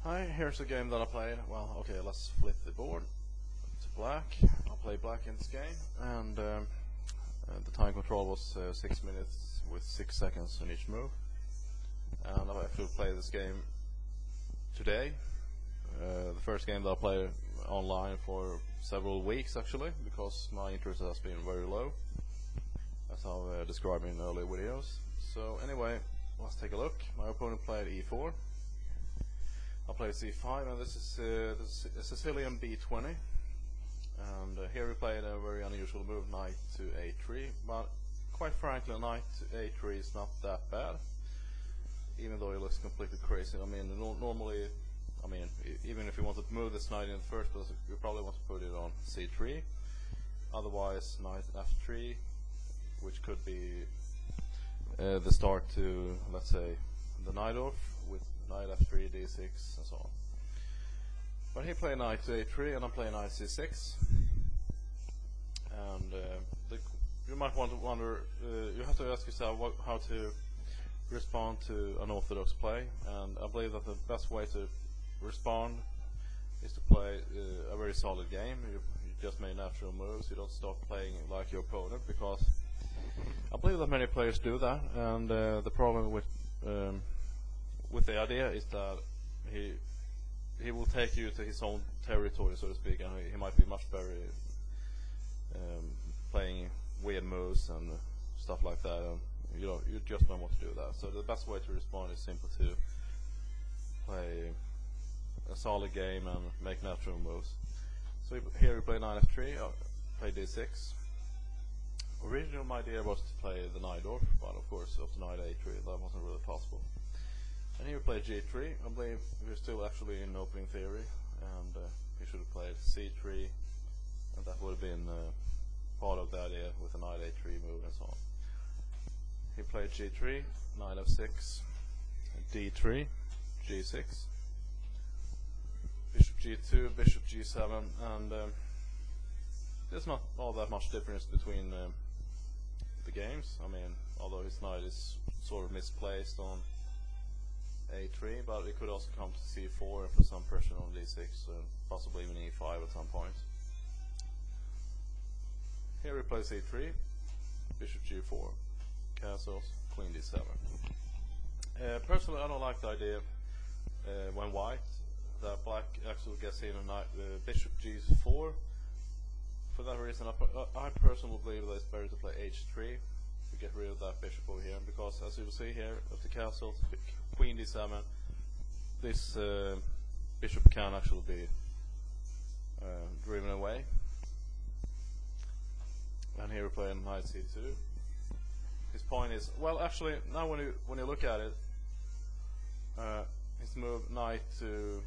Hi, here's a game that I played. Well, okay, let's flip the board to black. I'll play black in this game, and the time control was 6 minutes with 6 seconds on each move. And I actually play this game today. The first game that I played online for several weeks actually, because my interest has been very low, as I've described in earlier videos. So anyway, let's take a look. My opponent played e4. I played c5, and this is a Sicilian B20. And here we played a very unusual move, knight to a3. But quite frankly, knight to a3 is not that bad, even though it looks completely crazy. I mean, normally, even if you wanted to move this knight in the first place, you probably want to put it on c3. Otherwise, knight f3, which could be the start to, let's say, the knight off with knight f3, d6, and so on. But he played knight to a3, and I play knight c6. And you might wonder, you have to ask yourself how to respond to an orthodox play. And I believe that the best way to respond is to play a very solid game. You just make natural moves. You don't start playing like your opponent, because I believe that many players do that. And the problem with the idea is that he will take you to his own territory, so to speak, and he might be much better playing weird moves and stuff like that. And you just don't want to do that. So the best way to respond is simply to play a solid game and make natural moves. So here we play knight f3, play d6. Originally my idea was to play the knight off, but of course after knight a3 that wasn't really possible. And here we play g3. I believe we're still actually in opening theory, and he should have played c3, and that would have been part of the idea with the knight a3 move and so on. He played g3, knight f6, d3, g6, bishop g2, bishop g7, and there's not all that much difference between the games. I mean, although his knight is sort of misplaced on a3, but it could also come to c4 and put some pressure on d6, possibly even e5 at some point. Here we play c3, bishop g4, castles, queen d7. Personally, I don't like the idea when white that black actually gets in a bishop g4. For that reason, I personally believe that it's better to play h3 to get rid of that bishop over here, because as you will see here, at the castle, queen d7, this bishop can actually be driven away. And here we're playing knight c2. His point is, well, actually, now when you look at it, his move knight to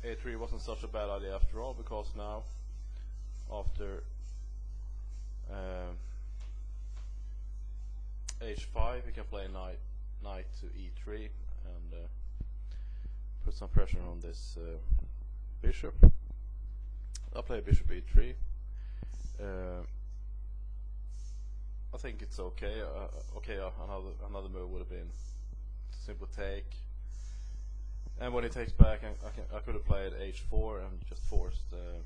a3 wasn't such a bad idea after all, because now after h5 he can play knight to e3 and put some pressure on this bishop. I'll play bishop e3. I think it's okay. Another move would have been simple take, and when he takes back, I could have played h4 and just forced a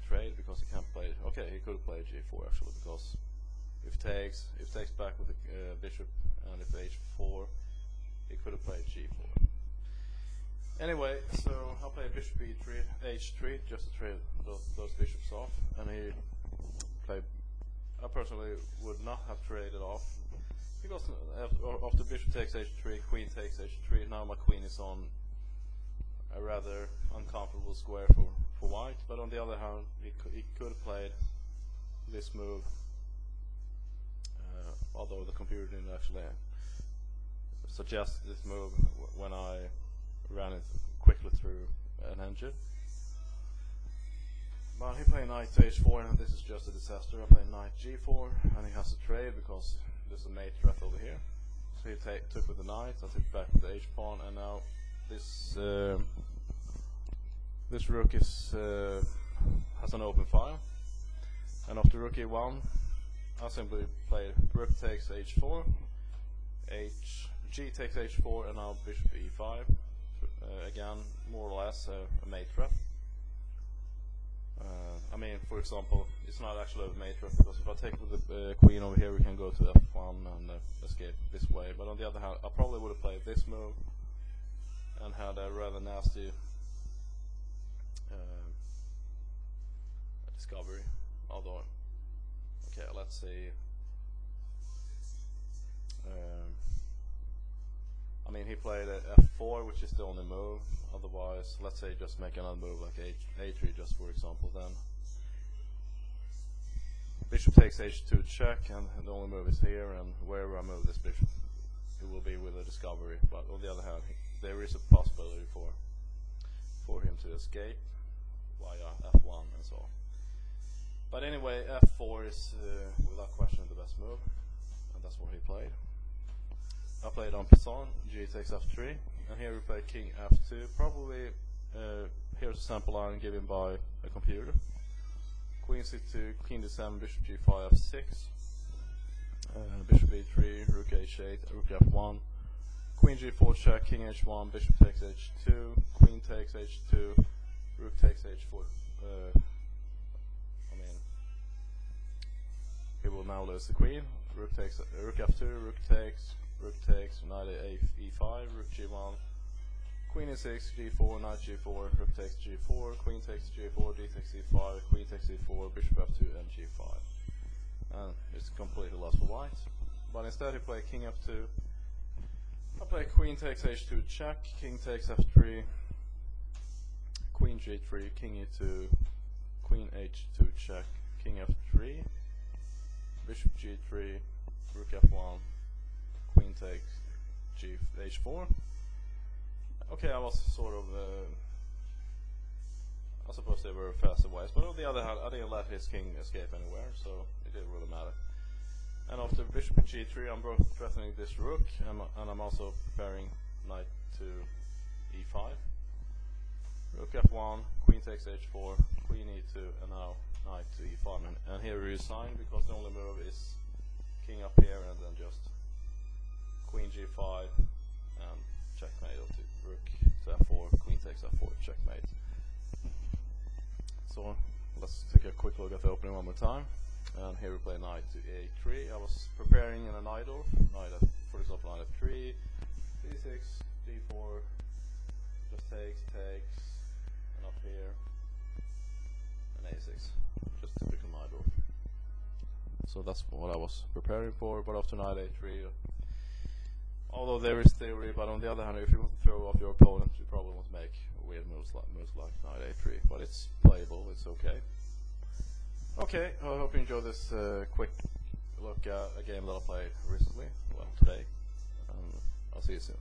trade, because he can't play. Okay, he could have played g4 actually, because if takes back with the bishop, and if h4, he could have played g4. Anyway, so I'll play bishop e3, h3, just to trade those bishops off, and he played. I personally would not have traded off, because after bishop takes h3, queen takes h3. Now my queen is on a rather uncomfortable square for white. But on the other hand, he could have played this move, although the computer didn't actually suggest this move when I ran it quickly through an engine. But he played knight to h4, and this is just a disaster. I played knight g4, and he has to trade because there's a mate threat over here. So he took with the knight, I took back with the h-pawn, and now this rook is has an open file. And after rook e1, I simply played rook takes h4, g takes h4, and now bishop e5, again, more or less a mate trap. I mean, for example, it's not actually a mate trap, because if I take the queen over here, we can go to f1 and escape this way. But on the other hand, I probably would have played this move and had a rather nasty discovery. Although, okay, let's see. I mean, he played f4, which is the only move. Otherwise, let's say just make another move like a3, just for example. Then bishop takes h2 check, and the only move is here. And wherever I move this bishop, it will be with a discovery. But on the other hand, there is a possibility for him to escape via f1 and so on. But anyway, f4 is without question the best move, and that's what he played. I played on Pisson, g takes f3, and here we play king f2. Probably here's a sample line given by a computer. Queen c2, king d7, bishop g5, f6, bishop e3, rook h8, rook f1, queen g4 check, king h1, bishop takes h2, queen takes h2, rook takes h4. I mean, he will now lose the queen. Rook takes rook f2, rook takes, knight e5, rook g1, queen e6, g4, knight g4, rook takes g4, queen takes g4, d takes e5, queen takes e4, bishop f2, and g5. And it's completely lost for white. But instead he played king f2. I play queen takes h2 check, king takes f3, queen g3, king e2, queen h2 check, king f3, bishop g3, rook f1, queen takes h4. Okay, I was sort of I suppose they were faster ways, but on the other hand, I didn't let his king escape anywhere, so it didn't really matter. And after bishop g3, I'm both threatening this rook, and I'm also preparing knight to e5, rook f1, queen takes h4, queen e2, and now knight to e5. And here we resign, because the only move is king up here, and then just queen g5 and checkmate, or rook to f4, queen takes f4, checkmate. So let's take a quick look at the opening one more time. And here we play knight to a3. I was preparing in an idle, for example, knight f3, d6, d4, just takes, and up here, and a6, just typical idle. So that's what I was preparing for. But after knight a3, although there is theory, but on the other hand, if you want to throw off your opponent, you probably want to make weird moves like knight a3. But it's playable, it's okay. Okay, I hope you enjoyed this quick look at a game that I played recently, well, today. I'll see you soon.